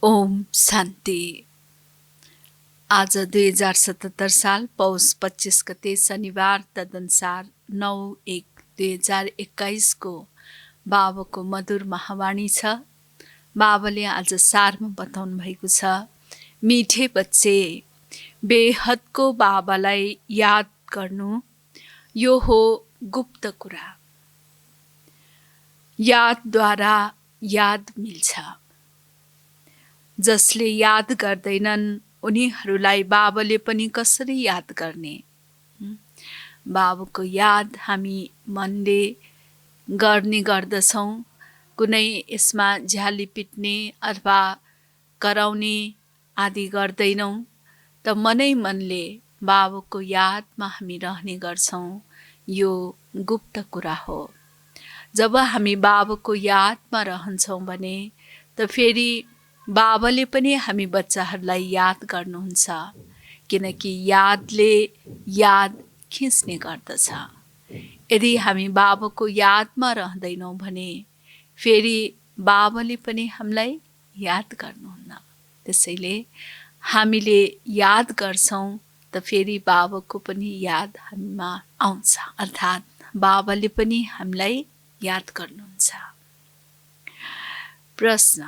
ओम शान्ति। आज 2077 साल पौष 25 गते शनिबार तदनुसार 9/1/2021 को बाबाको मधुर महावाणी छ। बाबाले आज सारमा बताउनु भएको छ, मिठे बच्चे, बेहदको बाबालाई याद गर्नु यो हो गुप्त कुरा। यादद्वारा याद मिल्छ। जसले याद गर्दैनन् उनीहरूलाई बाबाले पनि कसरी याद गर्ने। बाबाको याद हामी मनले गर्ने गर्दछौँ। कुनै यसमा झ्याली पिट्ने अथवा कराउने आदि गर्दैनौँ, त मनैमनले बाबाको यादमा हामी रहने गर्छौँ। यो गुप्त कुरा हो। जब हामी बाबाको यादमा रहन्छौँ भने त फेरि बाबाले पनि हामी बच्चाहरूलाई याद गर्नुहुन्छ, किनकि यादले याद खिच्ने गर्दछ। यदि हामी बाबाको यादमा रहँदैनौँ भने फेरि बाबाले पनि हामीलाई याद गर्नुहुन्न। त्यसैले हामीले याद गर्छौँ त फेरि बाबाको पनि याद हामीमा आउँछ, अर्थात् बाबाले पनि हामीलाई याद गर्नुहुन्छ। प्रश्न: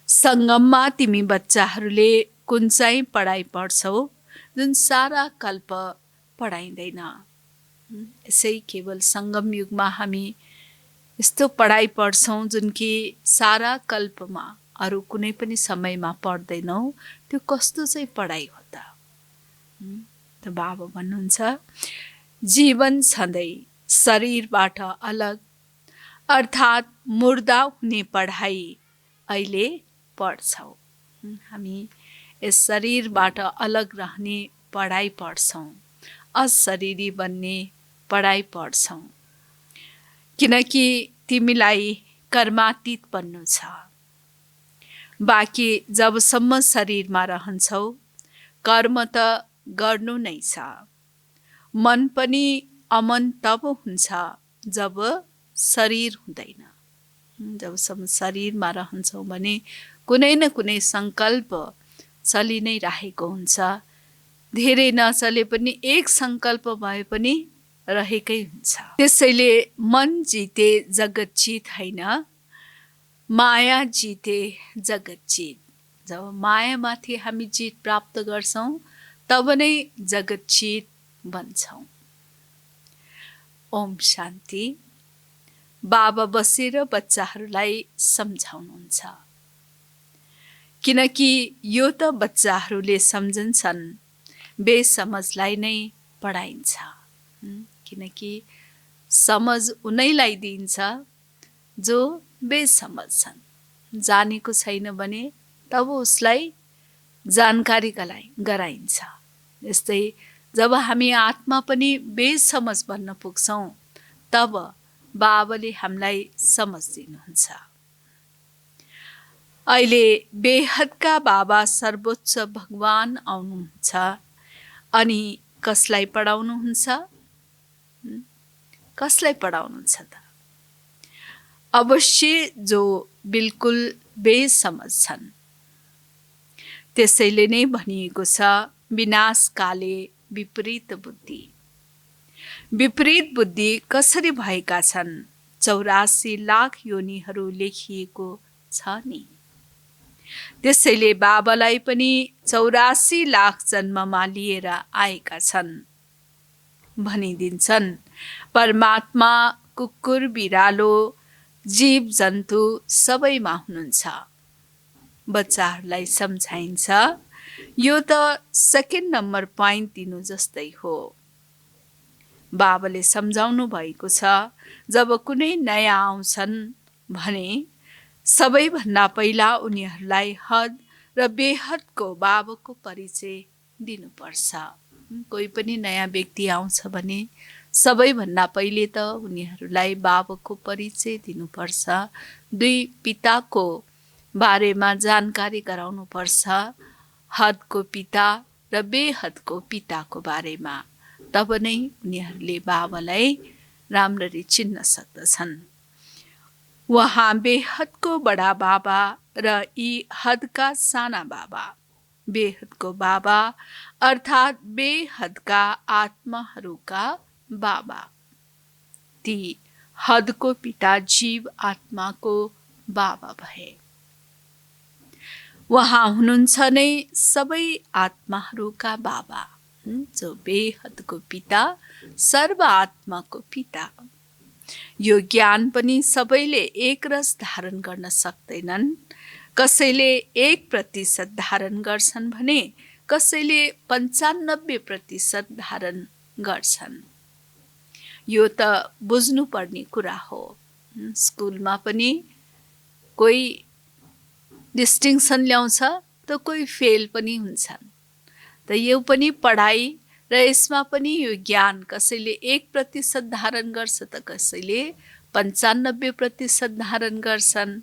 सङ्गममा तिमी बच्चाहरूले कुन चाहिँ पढाइ पढ्छौ जुन सारा कल्प पढाइँदैन? यसै केवल सङ्गम युगमा हामी यस्तो पढाइ पढ्छौँ जुन कि सारा कल्पमा अरू कुनै पनि समयमा पढ्दैनौँ। त्यो कस्तो चाहिँ पढाइ हो त? त बाबा भन्नुहुन्छ, जीवन छँदै शरीरबाट अलग अर्थात् मुर्दा हुने पढाइ अहिले पढ्छौँ। हामी यस शरीरबाट अलग रहने पढाइ पढ्छौँ, अशरीरी बन्ने पढाइ पढ्छौँ, किनकि तिमीलाई कर्मातीत बन्नु छ। बाँकी जबसम्म शरीरमा रहन्छौ कर्म त गर्नु नै छ। मन पनि अमन तब हुन्छ जब शरीर हुँदैन। जबसम्म शरीरमा रहन्छौँ भने कुनै न कुनै सङ्कल्प चलि नै राखेको हुन्छ। धेरै नचले पनि एक सङ्कल्प भए पनि रहेकै हुन्छ। त्यसैले मन जिते जगत जित होइन, माया जिते जगत जित। जब मायामाथि हामी जित प्राप्त गर्छौँ तब नै जगत जित बन्छौँ। ओम शान्ति। बाबा बसेर बच्चाहरूलाई सम्झाउनुहुन्छ, किनकि यो त बच्चाहरूले सम्झन्छन्, बेसमझलाई नै पढाइन्छ। किनकि समझ उनैलाई दिन्छ जो बेसमझ छन्। जानेको छैन भने तब उसलाई जानकारी गराइन्छ। यस्तै जब हामी आत्मा पनि बेसमझ बन्न पुग्छौँ तब बाबाले हामीलाई समझ दिनुहुन्छ। अहिले बेहदका बाबा सर्वोच्च भगवान आउनुहुन्छ अनि कसलाई पढाउनुहुन्छ? कसलाई पढाउनुहुन्छ त? अवश्य जो बिल्कुल बेसमझ छन्। त्यसैले नै भनिएको छ, विनाशकाले विपरीत बुद्धि। विपरीत बुद्धि कसरी भएका छन्? 84 लाख योनिहरू लेखिएको छ नि। त्यसैले बाबालाई पनि 84 लाख जन्ममा लिएर आएका छन्। भनिदिन्छन्, परमात्मा कुकुर बिरालो जीव जन्तु सबैमा हुनुहुन्छ। बच्चाहरूलाई सम्झाइन्छ, यो त सेकेन्ड नम्बर पोइन्ट दिनु जस्तै हो। बाबाले सम्झाउनु भएको छ, जब कुनै नयाँ आउँछन् भने सबैभन्दा पहिला उनीहरूलाई हद र बेहदको बाबाको परिचय दिनुपर्छ। कोही पनि नयाँ व्यक्ति आउँछ भने सबैभन्दा पहिले त उनीहरूलाई बाबाको परिचय दिनुपर्छ। दुई पिताको बारेमा जानकारी गराउनुपर्छ, हदको पिता र बेहदको पिताको बारेमा। तब नै उनीहरूले बाबालाई राम्ररी चिन्न सक्दछन्। उहाँ बेहदको बडा बाबा र यी हदका साना बाबा, बेहदको बाबा अर्थात् बेहदका आत्माहरूका बाबा। ती हदको पिता जीव आत्माको बाबा भए। उहाँ हुनुहुन्छ नै सबै आत्माहरूका बाबा, जो बेहदको पिता, सर्व आत्माको पिता। यो ज्ञान पनि सबैले एकरस धारण गर्न सक्दैनन्। कसैले 1% धारण गर्छन् भने कसैले 95% धारण गर्छन्। यो त बुझ्नुपर्ने कुरा हो। स्कुलमा पनि कोही डिस्टिङसन ल्याउँछ त कोही फेल पनि हुन्छन्। त यो पनि पढाइ र यसमा पनि यो ज्ञान कसैले 1% धारण गर्छ त कसैले 95% धारण गर्छन्।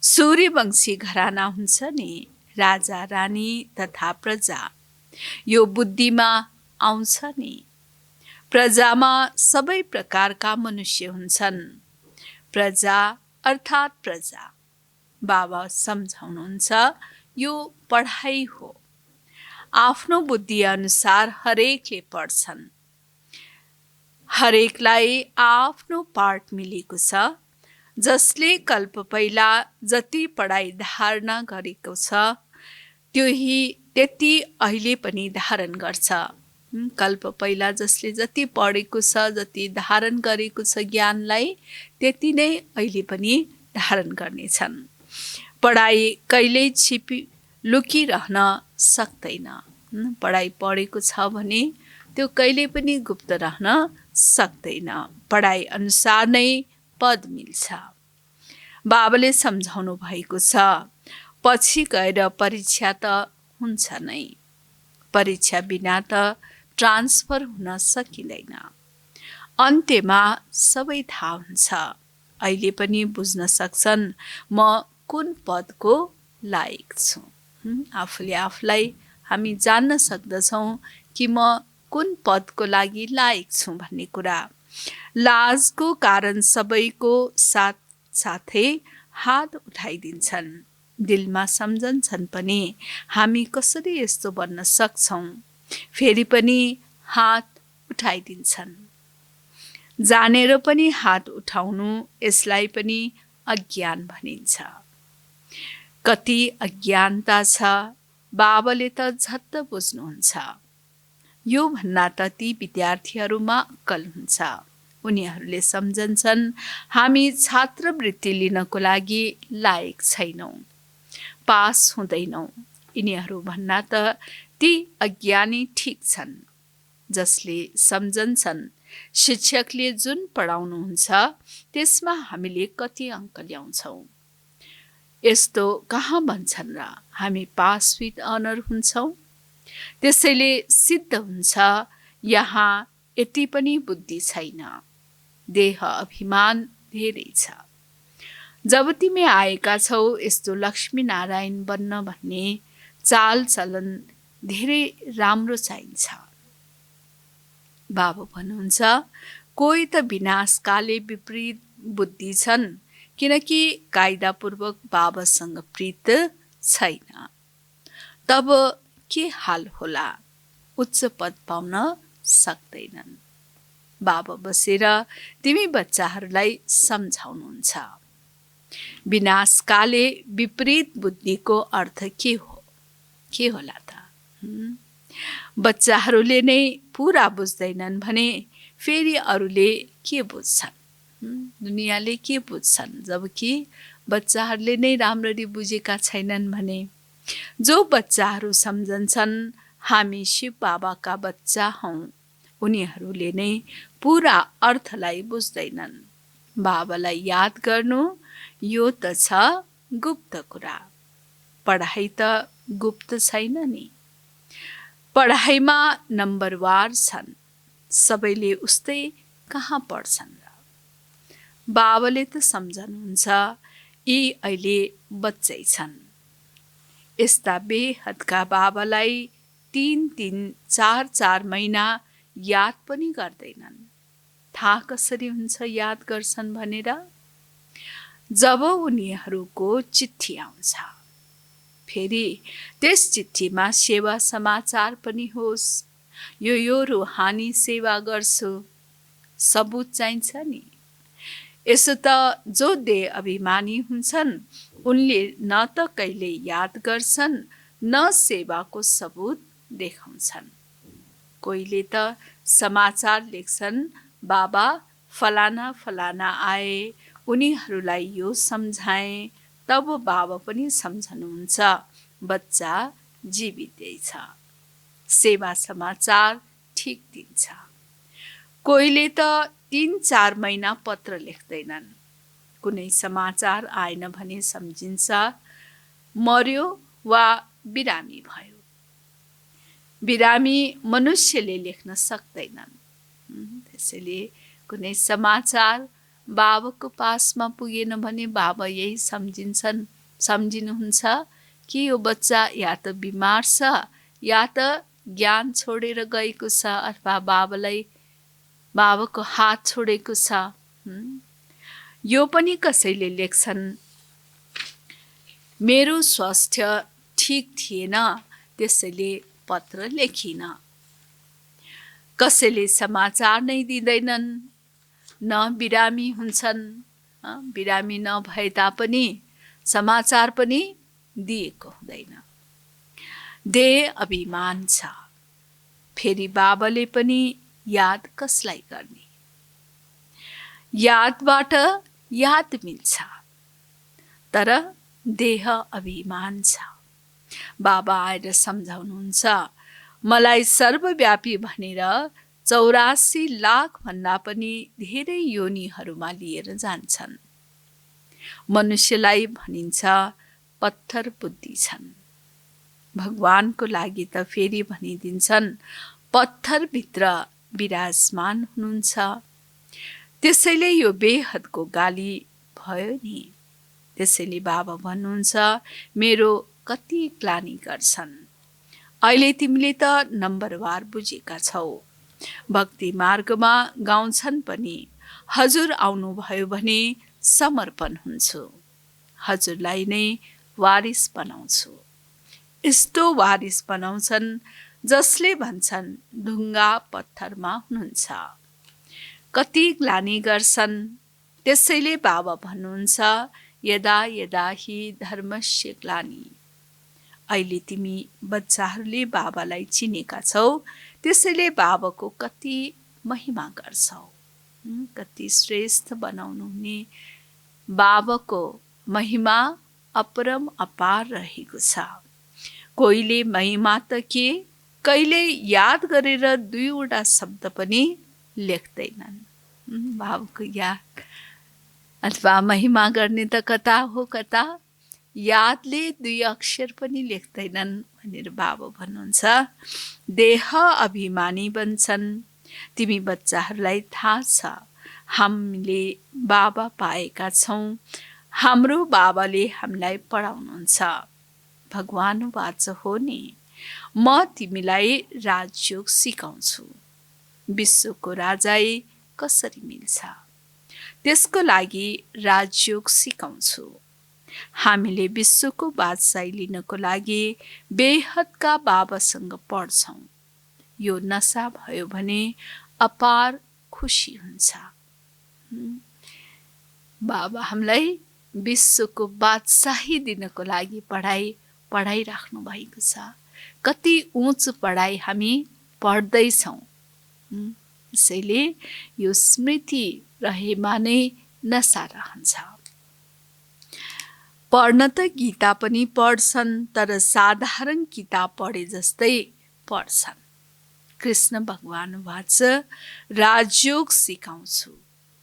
सूर्यवंशी घराना हुन्छ नि, राजा रानी तथा प्रजा, यो बुद्धिमा आउँछ नि। प्रजामा सबै प्रकारका मनुष्य हुन्छन्। प्रजा अर्थात् प्रजा। बाबा सम्झाउनुहुन्छ यो पढाइ हो। आफ्नो बुद्धि अनुसार हरेकले पढ्छन्। हरेकलाई आफ्नो पार्ट मिलेको छ। जसले कल्प पहिला जति पढाइ धारणा गरेको छ त्यति अहिले पनि धारण गर्छ। कल्प पहिला जसले जति पढेको छ, जति धारण गरेको छ ज्ञानलाई, त्यति नै अहिले पनि धारण गर्नेछन्। पढाइ कहिल्यै लुकिरहन सक्दैन। पढाइ पढेको छ भने त्यो कहिले पनि गुप्त रहन सक्दैन। पढाइ अनुसार नै पद मिल्छ। बाबाले सम्झाउनु भएको छ, पछि गएर परीक्षा त हुन्छ नै। परीक्षा बिना त ट्रान्सफर हुन सकिँदैन। अन्त्यमा सबै थाहा हुन्छ। अहिले पनि बुझ्न सक्छन् म कुन पदको लायक छु। आफूले आफूलाई हामी जान्न सक्दछौँ कि म कुन पदको लागि लायक छु भन्ने कुरा। लाजको कारण सबैको साथै हात उठाइदिन्छन्। दिलमा सम्झन्छन् पनि हामी कसरी यस्तो बन्न सक्छौँ, फेरि पनि हात उठाइदिन्छन्। जानेर पनि हात उठाउनु, यसलाई पनि अज्ञान भनिन्छ। कति अज्ञानता छ, बाबाले त झट्ट बुझ्नुहुन्छ। यो भन्दा त ती विद्यार्थीहरूमा अक्कल हुन्छ। उनीहरूले सम्झन्छन् हामी छात्रवृत्ति लिनको लागि लायक छैनौँ, पास हुँदैनौँ। यिनीहरू भन्दा त ती अज्ञानी ठिक छन्, जसले सम्झन्छन् शिक्षकले जुन पढाउनुहुन्छ त्यसमा हामीले कति अङ्क ल्याउँछौँ। यस्तो कहाँ भन्छन् र हामी पास विथ अनर हुन्छौँ। त्यसैले सिद्ध हुन्छ यहाँ यति पनि बुद्धि छैन। देह अभिमान धेरै छ। जब तिमी आएका छौ यस्तो लक्ष्मीनारायण बन्न भन्ने चाल चलन धेरै राम्रो चाहिन्छ। बाबा भन्नुहुन्छ कोही त विनाशकाले विपरीत बुद्धि छन्, किनकि कायदापूर्वक बाबासँग प्रीत छैन। तब के हाल होला, उच्च पद पाउन सक्दैनन्। बाबा बसेर तिमी बच्चाहरूलाई सम्झाउनुहुन्छ। विनाशकाले विपरीत बुद्धिको अर्थ के हो, के होला त? बच्चाहरूले नै पुरा बुझ्दैनन् भने फेरि अरूले के बुझ्छन्? दुनियाँले के बुझ्छन्? जबकि बच्चाहरूले नै राम्ररी बुझेका छैनन् भने। जो बच्चाहरू सम्झन्छन् हामी शिव बाबाका बच्चा हौँ, उनीहरूले नै पुरा अर्थलाई बुझ्दैनन्। बाबालाई याद गर्नु यो त छ गुप्त कुरा। पढाइ त गुप्त छैन नि। पढाइमा नम्बरवार छन्, सबैले उस्तै कहाँ पढ्छन् र? बाबाले त सम्झनुहुन्छ यी अहिले बच्चै छन्। यस्ता बेहदका बाबालाई 3-3, 4-4 महिना याद पनि गर्दैनन्। थाहा कसरी हुन्छ याद गर्छन् भनेर? जब उनीहरूको चिठी आउँछ। फेरि त्यस चिठीमा सेवा समाचार पनि होस्, यो रुहानी सेवा गर्छु, सबुत चाहिन्छ नि। यसो त जो देह अभिमानी हुन्छन् उनले न त कहिले याद गर्छन् न सेवाको सबुत देखाउँछन्। कोहीले त समाचार लेख्छन्, बाबा फलाना फलाना आए, उनीहरूलाई यो सम्झाए, तब बाबा पनि सम्झनुहुन्छ बच्चा जीवितै छ। सेवा समाचार ठिक दिन्छ। कोहीले त 3-4 महिना पत्र लेख्दैनन्। कुनै समाचार आएन भने सम्झिन्छ मर्यो वा बिरामी भयो। बिरामी मनुष्यले लेख्न सक्दैनन्। त्यसैले कुनै समाचार बाबाको पासमा पुगेन भने बाबा यही सम्झिनुहुन्छ कि यो बच्चा या त बिमार छ या त ज्ञान छोडेर गएको छ अथवा बाबाको हात छोडेको छ। यो पनि कसैले लेख्छन्, मेरो स्वास्थ्य ठिक थिएन त्यसैले पत्र लेखिन। कसैले समाचार नै दिँदैनन्, न बिरामी हुन्छन्, बिरामी नभए तापनि समाचार पनि दिएको हुँदैन। देह अभिमान छ। फेरि बाबाले पनि याद कसलाई गर्ने? यादबाट याद मिल्छ, तर देह अभिमान छ। बाबा आएर सम्झाउनुहुन्छ, मलाई सर्वव्यापी भनेर 84 लाख भन्दा पनि धेरै योनिहरूमा लिएर जान्छन्। मनुष्यलाई भनिन्छ पत्थर बुद्धि छन्। भगवानको लागि त फेरि भनिदिन्छन् पत्थरभित्र विराजमान हुनुहुन्छ। त्यसैले यो बेहदको गाली भयो नि। त्यसैले बाबा भन्नुहुन्छ, मेरो कति ग्लानी गर्छन्। अहिले तिमीले त नम्बरवार बुझेका छौ। भक्ति मार्गमा गाउँछन् पनि, हजुर आउनुभयो भने समर्पण हुन्छु, हजुरलाई नै वारिस बनाउँछु। यस्तो वारिस बनाउँछन् जसले भन्छन् ढुङ्गा पत्थरमा हुनुहुन्छ। कति ग्लानी गर्छन्। त्यसैले बाबा भन्नुहुन्छ, यदा यदा हि धर्मस्य ग्लानी। अहिले तिमी बच्चाहरूले बाबालाई चिनेका छौ, त्यसैले बाबाको कति महिमा गर्छौ, कति श्रेष्ठ बनाउनु हुने। बाबाको महिमा अपरम अपार रहेको छ। कोहीले महिमा त के, कहिले याद गरेर 2वटा शब्द पनि लेख्दैनन्। बाबाको याद अथवा महिमा गर्ने त कता हो कता, यादले 2 अक्षर पनि लेख्दैनन् भनेर बाबा भन्नुहुन्छ। देह अभिमानी बन्छन्। तिमी बच्चाहरूलाई थाहा छ, हामीले बाबा पाएका छौँ। हाम्रो बाबाले हामीलाई पढाउनुहुन्छ। भगवान वाच हो नि, म तिमीलाई राजयोग सिकाउँछु। विश्वको राजाई कसरी मिल्छ, त्यसको लागि राजयोग सिकाउँछु। हामीले विश्वको बादशाही लिनको लागि बेहदका बाबासँग पढ्छौँ। यो नशा भयो भने अपार खुसी हुन्छ। बाबा हामीलाई विश्वको बादशाही दिनको लागि पढाइराख्नु भएको छ। कति उच्च पढाइ हामी पढ्दैछौँ। त्यसैले यो स्मृति रहेमा नै नशा रहन्छ। पढ्न त गीता पनि पढ्छन्, तर साधारण किताब पढे जस्तै पढ्छन्। कृष्ण भगवान वाच राजयोग सिकाउँछु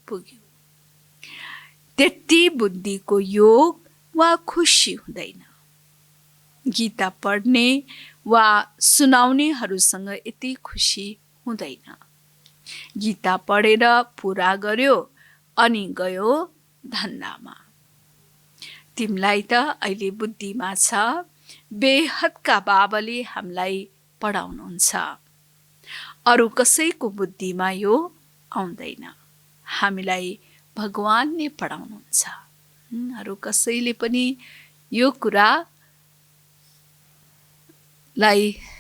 पुग्यो। त्यति बुद्धिको योग वा खुसी हुँदैन। गीता पढ्ने वा सुनाउनेहरूसँग यति खुसी हुँदैन। गीता पढेर पुरा गर्यो अनि गयो धन्दामा। तिमीलाई त अहिले बुद्धिमा छ, बेहदका बाबाले हामीलाई पढाउनुहुन्छ। अरू कसैको बुद्धिमा यो आउँदैन। हामीलाई भगवानले पढाउनुहुन्छ। अरू कसैले पनि यो कुरालाई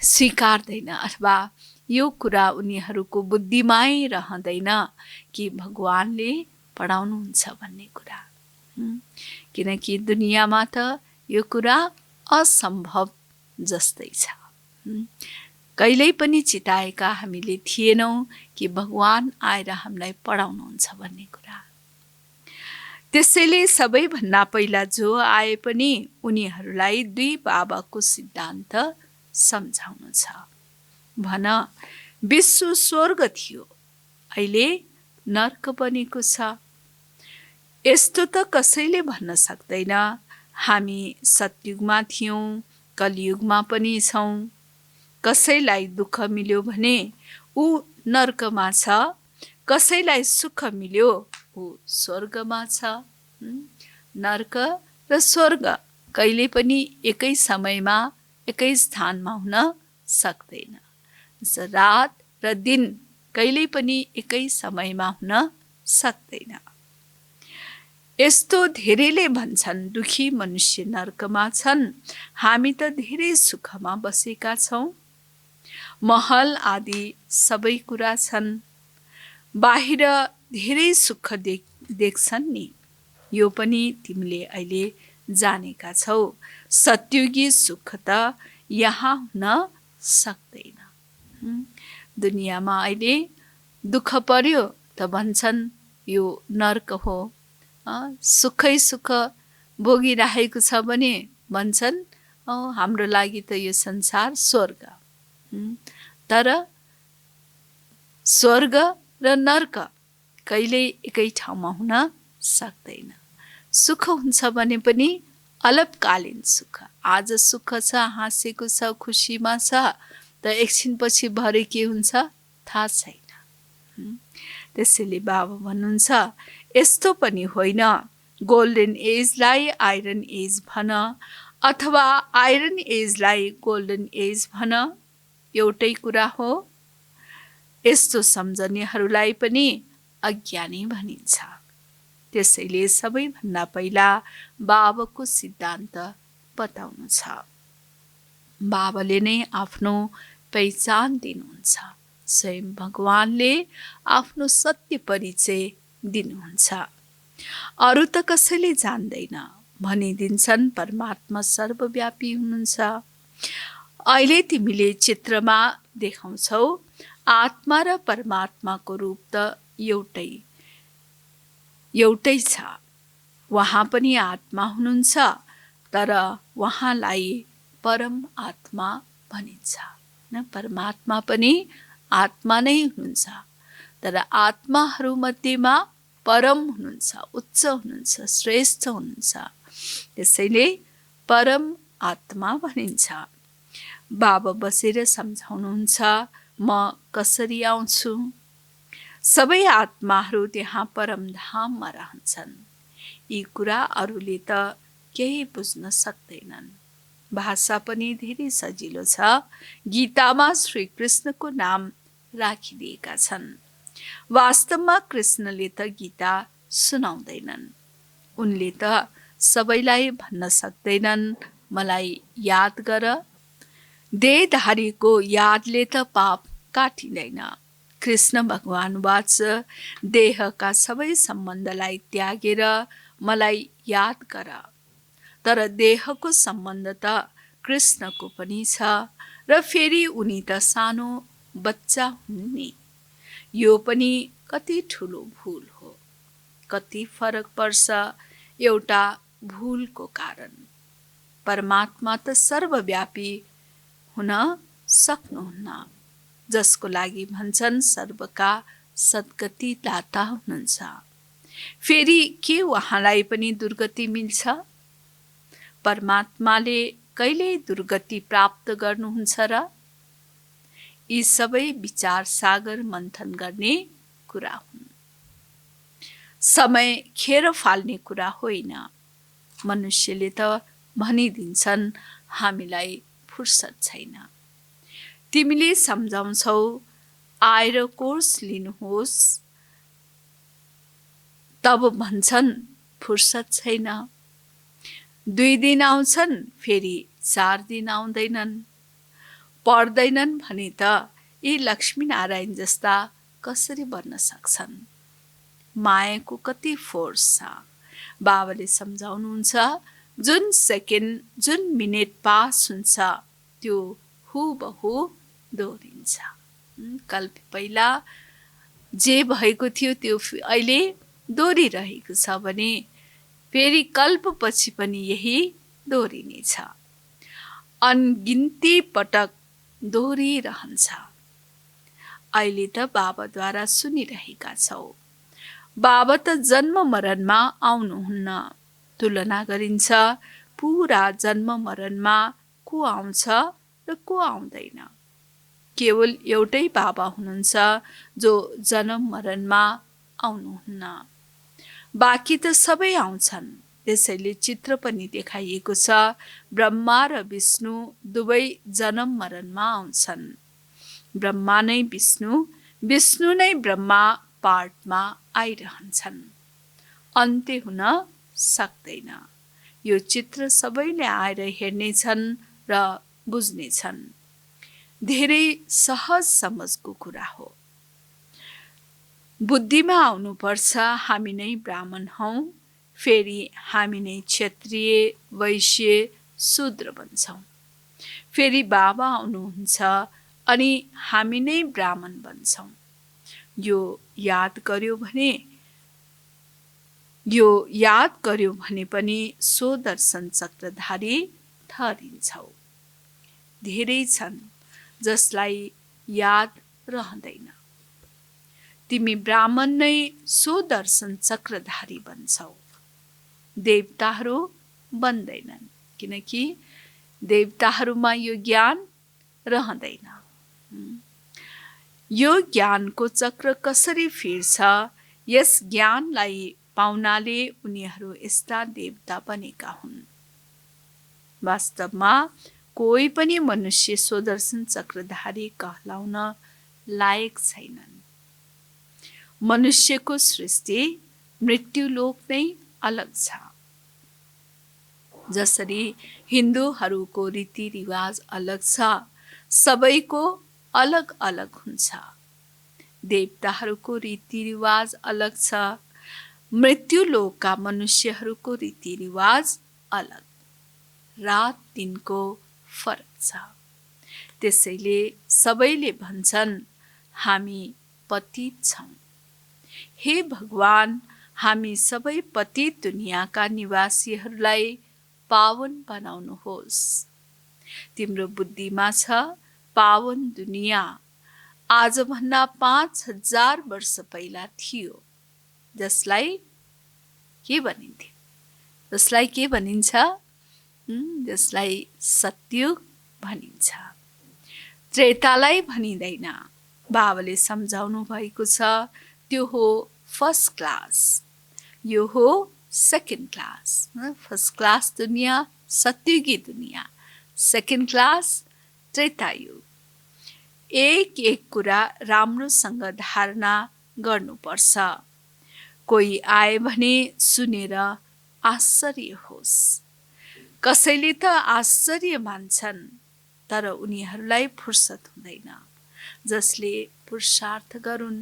स्वीकार्दैन अथवा यो कुरा उनीहरूको बुद्धिमै रहँदैन कि भगवानले पढाउनुहुन्छ भन्ने कुरा। किनकि दुनियाँमा त यो कुरा असम्भव जस्तै छ। कहिल्यै पनि चिताएका हामीले थिएनौँ कि भगवान आएर हामीलाई पढाउनुहुन्छ भन्ने कुरा। त्यसैले सबैभन्दा पहिला जो आए पनि उनीहरूलाई दुई बाबाको सिद्धान्त सम्झाउनु छ। भन, विश्व स्वर्ग थियो, अहिले नर्क बनेको छ। यस्तो त कसैले भन्न सक्दैन। हामी सतयुगमा थियौँ, कलियुगमा पनि छौँ। कसैलाई दुःख मिल्यो भने ऊ नर्कमा छ, कसैलाई सुख मिल्यो ऊ स्वर्गमा छ। नर्क र स्वर्ग कहिले पनि एकै समयमा एकै स्थानमा हुन सक्दैन। रात र दिन कहिले पनि एकै समयमा हुन सक्दैन। यस्तो धेरैले भन्छन् दुखी मनुष्य नर्कमा छन्, हामी त धेरै सुखमा बसेका छौँ। महल आदि सबै कुरा छन्, बाहिर धेरै सुख देख्छन् नि। यो पनि तिमीले अहिले जानेका छौ। सत्युगी सुख त यहाँ हुन सक्दैन। दुनियाँमा अहिले दुःख पर्यो त भन्छन् यो नर्क हो। सुखै सुख भोगिरहेको छ भने भन्छन् हाम्रो लागि त यो संसार स्वर्ग। तर स्वर्ग र नर्क कहिल्यै एकै ठाउँमा हुन सक्दैन। सुख हुन्छ भने पनि अल्पकालीन सुख। आज सुख छ, हाँसेको छ, खुसीमा छ, त एकछिनपछि भरे के हुन्छ थाहा छैन। त्यसैले बाबा भन्नुहुन्छ यस्तो पनि होइन गोल्डन एजलाई आइरन एज भन अथवा आइरन एजलाई गोल्डन एज भन, एउटै कुरा हो। यस्तो सम्झनेहरूलाई पनि अज्ञानी भनिन्छ। त्यसैले सबैभन्दा पहिला बाबाको सिद्धान्त बताउनु छ। बाबाले नै आफ्नो पहिचान दिनुहुन्छ। स्वयं भगवानले आफ्नो सत्य परिचय दिनुहुन्छ। अरू त कसैले जान्दैन। भनिदिन्छन् परमात्मा सर्वव्यापी हुनुहुन्छ। अहिले तिमीले चित्रमा देखाउँछौ आत्मा र परमात्माको रूप त एउटै छ। उहाँ पनि आत्मा हुनुहुन्छ, तर उहाँलाई परम आत्मा भनिन्छ। परमात्मा पनि आत्मा नै हुनुहुन्छ, तर आत्माहरूमध्येमा परम हुनुहुन्छ, उच्च हुनुहुन्छ, श्रेष्ठ हुनुहुन्छ। त्यसैले परम आत्मा भनिन्छ। बाबा बसेर सम्झाउनुहुन्छ म कसरी आउँछु। सबै आत्माहरू त्यहाँ परमधाममा रहन्छन्। यी कुरा अरूले त केही बुझ्न सक्दैनन्। भाषा पनि धेरै सजिलो छ। गीतामा श्री कृष्णको नाम राखिदिएका छन्। वास्तवमा कृष्णले त गीता सुनाउँदैनन्। उनले त सबैलाई भन्न सक्दैनन् मलाई याद गर। देहधारीको यादले त पाप काटिँदैन। कृष्ण भगवान वाच देहका सबै सम्बन्धलाई त्यागेर मलाई याद गर। तर देहको सम्बन्ध त कृष्णको पनि छ र फेरि उनी त सानो बच्चा हुन् नि। यो पनि कति ठुलो भूल हो। कति फरक पर्छ एउटा भूलको कारण। परमात्मा त सर्वव्यापी हुन सक्नुहुन्न, जसको लागि भन्छन् सर्वका सद्गति दाता हुनुहुन्छ। फेरि के उहाँलाई पनि दुर्गति मिल्छ? परमात्माले कहिल्यै दुर्गति प्राप्त गर्नुहुन्छ र? यी सबै विचार सागर मन्थन गर्ने कुरा हुन्। समय खेर फाल्ने कुरा होइन। मनुष्यले त भनिदिन्छन् हामीलाई फुर्सद छैन। तिमीले सम्झाउँछौ आएर कोर्स लिनुहोस्, तब भन्छन् फुर्सद छैन। 2 दिन आउँछन् फेरि 4 दिन आउँदैनन्। पढ्दैनन् भने त यी लक्ष्मीनारायण जस्ता कसरी बन्न सक्छन्? मायाको कति फोर्स छ। बाबाले सम्झाउनुहुन्छ, जुन सेकेन्ड जुन मिनेट पास हुन्छ त्यो हुबहु दोहोरिन्छ। कल्प पहिला जे भएको थियो त्यो अहिले दोहोरिरहेको छ भने फेरि कल्पपछि पनि यही दोहोरिनेछ। अनगिन्ती पटक दोहोरिरहन्छ। अहिले त बाबाद्वारा सुनिरहेका छौ। बाबा त जन्म मरणमा आउनुहुन्न। तुलना गरिन्छ पुरा जन्म मरणमा को आउँछ र को आउँदैन। केवल एउटै बाबा हुनुहुन्छ जो जन्म मरणमा आउनुहुन्न। बाँकी त सबै आउँछन्। त्यसैले चित्र पनि देखाइएको छ, ब्रह्मा र विष्णु दुवै जन्म मरणमा आउँछन्। ब्रह्मा नै विष्णु, विष्णु नै ब्रह्मा पार्टमा आइरहन्छन्। अन्त्य हुन सक्दैन। यो चित्र सबैले आएर हेर्नेछन् र बुझ्नेछन्। धेरै सहज समझको कुरा हो। बुद्धिमा आउनुपर्छ हामी नै ब्राह्मण हौँ, फेरि हामी नै क्षत्रिय, वैश्य, शूद्र बन्छौँ। फेरि बाबा आउनुहुन्छ अनि हामी नै ब्राह्मण बन्छौँ। यो याद गर्यो भने पनि स्वदर्शन चक्रधारी ठहरिन्छौ। धेरै छन् जसलाई याद रहँदैन। तिमी ब्राह्मण नै स्वदर्शन चक्रधारी बन्छौ। देवताहरू बन्दैनन्, किनकि देवताहरूमा यो ज्ञान रहँदैन। यो ज्ञानको चक्र कसरी फिर्छ? यस ज्ञानलाई पाउनाले उनीहरू यस्ता देवता बनेका हुन्। वास्तवमा कोही पनि मनुष्य स्वदर्शन चक्रधारी कहलाउन लायक छैनन्। मनुष्यको सृष्टि मृत्युलोक नै अलग छ। जसरी हिन्दूहरूको रीतिरिवाज अलग छ, सबैको अलग अलग हुन्छ। देवताहरूको रीतिरिवाज अलग छ। मृत्युलोकका मनुष्यहरूको रीतिरिवाज अलग। रात दिनको फरक छ। त्यसैले सबैले भन्छन् हामी पतित छौँ। हे भगवान, हामी सबै पतित दुनियाँका निवासीहरूलाई पावन बनाउनुहोस्। तिम्रो बुद्धिमा छ पावन दुनियाँ आजभन्दा 5000 वर्ष पहिला थियो, जसलाई के भनिन्थ्यो? जसलाई के भनिन्छ? जसलाई सतयुग भनिन्छ। त्रेतालाई भनिँदैन। बाबाले सम्झाउनु भएको छ, त्यो हो फर्स्ट क्लास, यो हो सेकेन्ड क्लास। फर्स्ट क्लास दुनियाँ सतयुगी दुनियाँ, सेकेन्ड क्लास त्रेतायुग। एक एक कुरा राम्रोसँग धारणा गर्नुपर्छ। कोही आए भने सुनेर आश्चर्य होस्। कसैले त आश्चर्य मान्छन्, तर उनीहरूलाई फुर्सद हुँदैन। जसले पुरुषार्थ गरून्।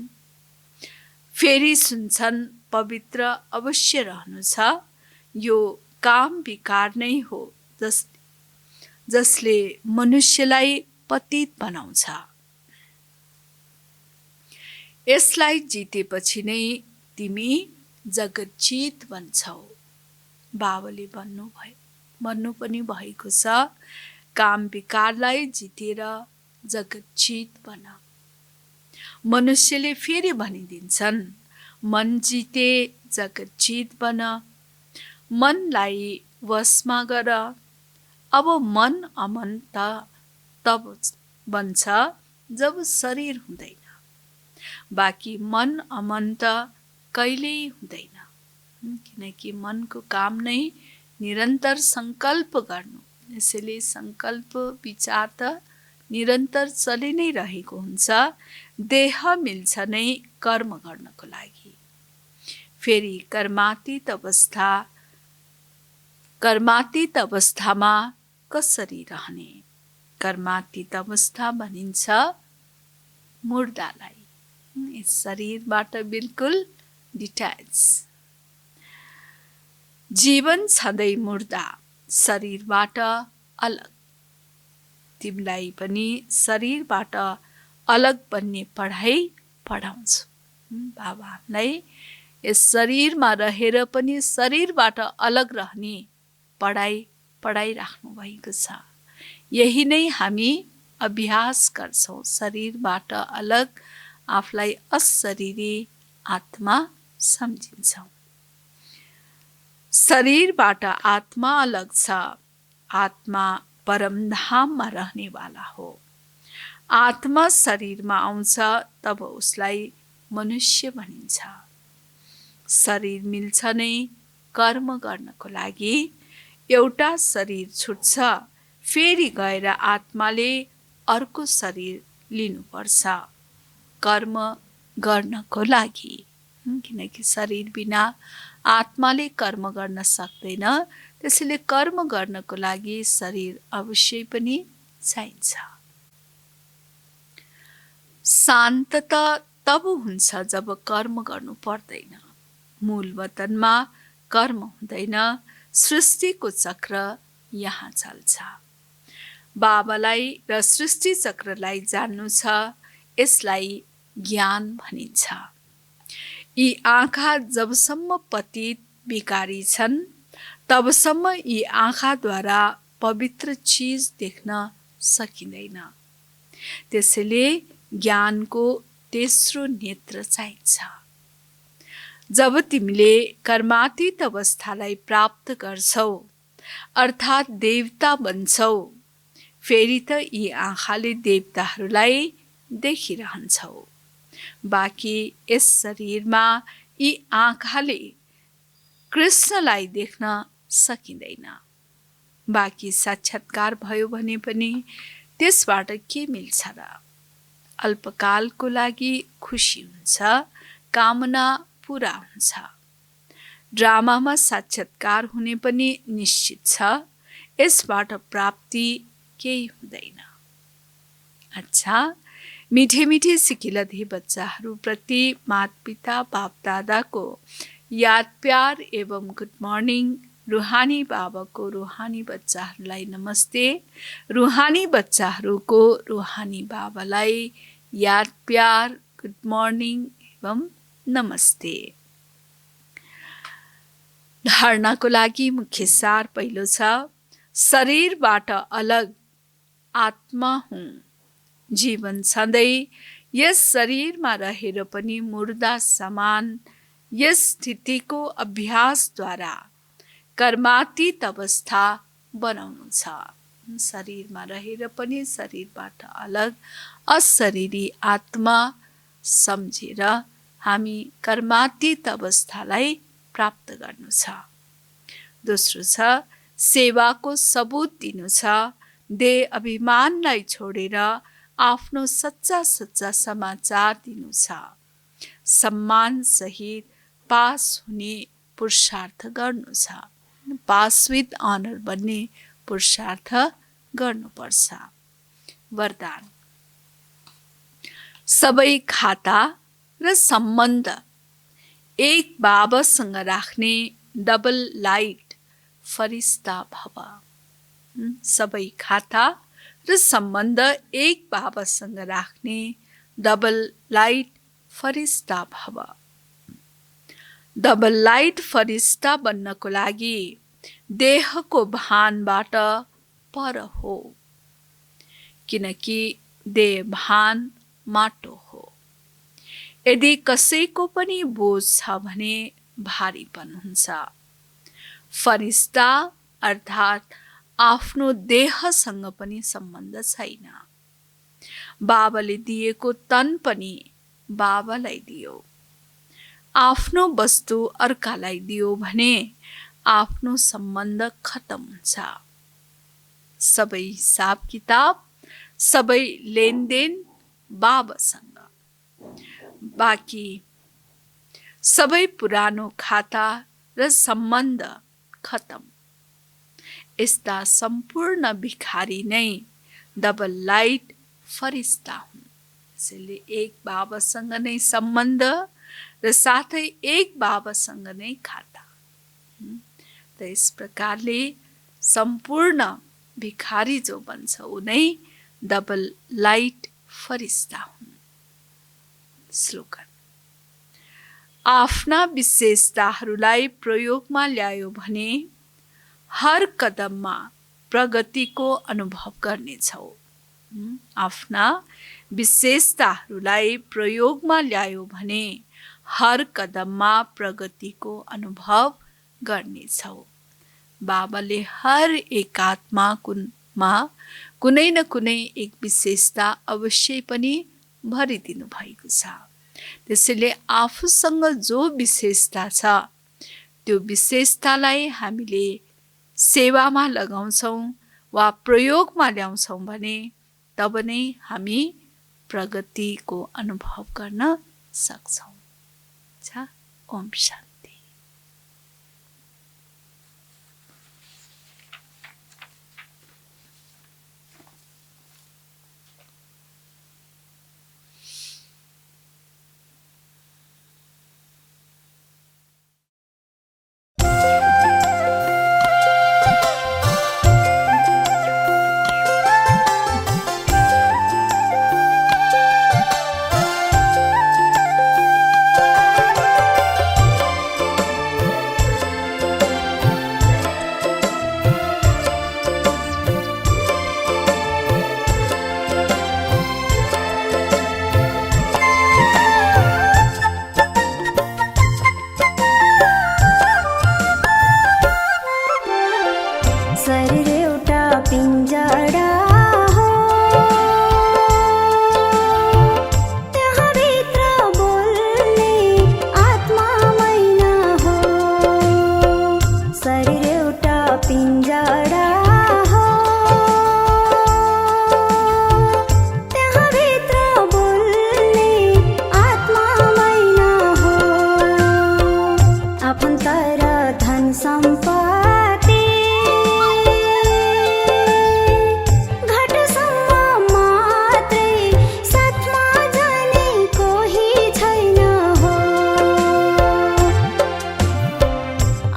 फेरि सुन्छन् पवित्र अवश्य रहनु छ। यो काम विकार नै हो जसले मनुष्यलाई पतित बनाउँछ। यसलाई जितेपछि नै तिमी जगज्जित बन्छौ। बाबाले भन्नु पनि भएको छ, काम विकारलाई जितेर जगज्जित बन। मनुष्यले फेरि भनिदिन्छन्, मन जिते जगज्जित बन। मनलाई वशमा गर। अब मन अमन तब बन्छ जब शरीर हुँदैन। बाँकी मन अमन त कहिल्यै हुँदैन। किनकि मनको काम नै निरन्तर सङ्कल्प गर्नु। यसैले सङ्कल्प विचार त निरन्तर चलि नै रहेको हुन्छ। देह मिल्छ नै कर्म गर्नको लागि। फेरि कर्मातीत अवस्थामा कसरी रहने? कर्मातीत अवस्था भनिन्छ मुर्दालाई, यस शरीरबाट बिल्कुल डिट्याच। जीवन छँदै मुर्दा, शरीरबाट अलग। तिमीलाई पनि शरीरबाट अलग बन्ने पढाइ पढाउँछु। बाबालाई यस शरीरमा रहेर पनि शरीरबाट अलग रहने पढाइराख्नु भएको छ। यही नै हामी अभ्यास गर्छौँ। शरीरबाट अलग आफूलाई अशरीरी आत्मा सम्झिन्छौँ। शरीरबाट आत्मा अलग छ। आत्मा परमधाममा रहनेवाला हो। आत्मा शरीरमा आउँछ तब उसलाई मनुष्य भनिन्छ। शरीर मिल्छ नै कर्म गर्नको लागि एउटा शरीर छुट्छ, फेरि गएर आत्माले अर्को शरीर लिनुपर्छ कर्म गर्नको लागि। किनकि शरीर बिना आत्माले कर्म गर्न सक्दैन, त्यसैले कर्म गर्नको लागि शरीर अवश्य पनि चाहिन्छ। शान्तता तब हुन्छ जब कर्म गर्नु पर्दैन। मूल वतनमा कर्म हुँदैन, सृष्टिको चक्र यहाँ चल्छ। बाबालाई र सृष्टि चक्रलाई जान्नु छ, यसलाई ज्ञान भनिन्छ। यी आँखा जबसम्म पतित विकारी छन् तबसम्म यी आँखाद्वारा पवित्र चिज देख्न सकिँदैन। त्यसैले ज्ञानको तेस्रो नेत्र चाहिन्छ। जब तिमीले कर्मातीत अवस्थालाई प्राप्त गर्छौ, अर्थात् देवता बन्छौ, फेरि त यी आँखाले देवताहरूलाई देखिरहन्छौ। बाँकी यस शरीरमा यी आँखाले कृष्णलाई देख्न सकिँदैन। बाँकी साक्षात्कार भयो भने पनि त्यसबाट के मिल्छ र? अल्पकालको लागि खुसी हुन्छ, कामना पूरा हुन्छ। ड्रामामा साक्षात्कार हुने पनि निश्चित छ, यसबाट प्राप्ति केही हुँदैन। अच्छा, मिठे मिठे सिकिलधे बच्चाहरूप्रति माता-पिता बाप-दादाको याद प्यार एवं गुड मर्निङ। रुहानी बाबाको रुहानी बच्चाहरूलाई नमस्ते। रुहानी बच्चाहरूको रुहानी बाबालाई याद प्यार, गुड मर्निङ एवं नमस्ते। धारणाको लागि मुख्य सार पहिलो छ, शरीरबाट अलग आत्मा हुँ। जीवन छँदै यस शरीरमा रहेर पनि मुर्दा समान यस स्थितिको अभ्यासद्वारा कर्मातीत अवस्था बनाउनु छ। शरीरमा रहेर पनि शरीरबाट अलग अशरीरी आत्मा सम्झेर हामी कर्मातीत अवस्थालाई प्राप्त गर्नु छ। दोस्रो छ, सेवाको सबूत दिनु छ। देह अभिमानलाई छोडेर आफ्नो सच्चा समाचार दिनु छ। सम्मान सहित पास हुने पुरुषार्थ गर्नु छ। पास विथ अनर बन्ने पुरुषार्थ गर्नुपर्छ। वरदान, सबै खाता र सम्बन्ध एक बाबासँग राख्ने डबल लाइट फरिस्ता भव। सबै खाता र सम्बन्ध एक बाबासँग राख्ने डबल लाइट फरिस्ता भव। डबल लाइट फरिस्ता बन्नको लागि देहको भानबाट पर हो, किनकि देह भान माटो हो। यदि कसैको पनि बोझ छ भने भारीपन हुन्छ। फरिस्ता अर्थात् आफ्नो देहसँग पनि सम्बन्ध छैन। बाबाले दिएको तन पनि बाबालाई दियो। आफ्नो वस्तु अर्कालाई दियो भने आफ्नो सम्बन्ध खतम हुन्छ। सबै हिसाब किताब, सबै लेनदेन बाबासँग। बाँकी सबै पुरानो खाता र सम्बन्ध खतम। यस्ता सम्पूर्ण भिखारी नै डबल लाइट फरिस्ता हुन्। त्यसैले एक बाबासँग नै सम्बन्ध र साथै एक बाबासँग नै खाता। त यस प्रकारले सम्पूर्ण भिखारी जो बन्छ ऊ नै डबल लाइट फरिस्ता हुन्। स्लोगन: आफ्ना विशेषताहरूलाई प्रयोगमा ल्यायो भने हर कदममा प्रगतिको अनुभव गर्नेछौ। आफ्ना विशेषताहरूलाई प्रयोगमा ल्यायो भने हर कदममा प्रगतिको अनुभव गर्नेछौ। बाबाले हर एक आत्मामा कुनै न कुनै एक विशेषता अवश्य पनि भरिदिनु भएको छ। त्यसैले आफूसँग जो विशेषता छ त्यो विशेषतालाई हामीले सेवामा लगाउँछौँ वा प्रयोगमा ल्याउँछौँ भने तब नै हामी प्रगतिको अनुभव गर्न सक्छौँ। ओम शान्ति।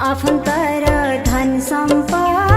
आफन्तर धन सम्पदा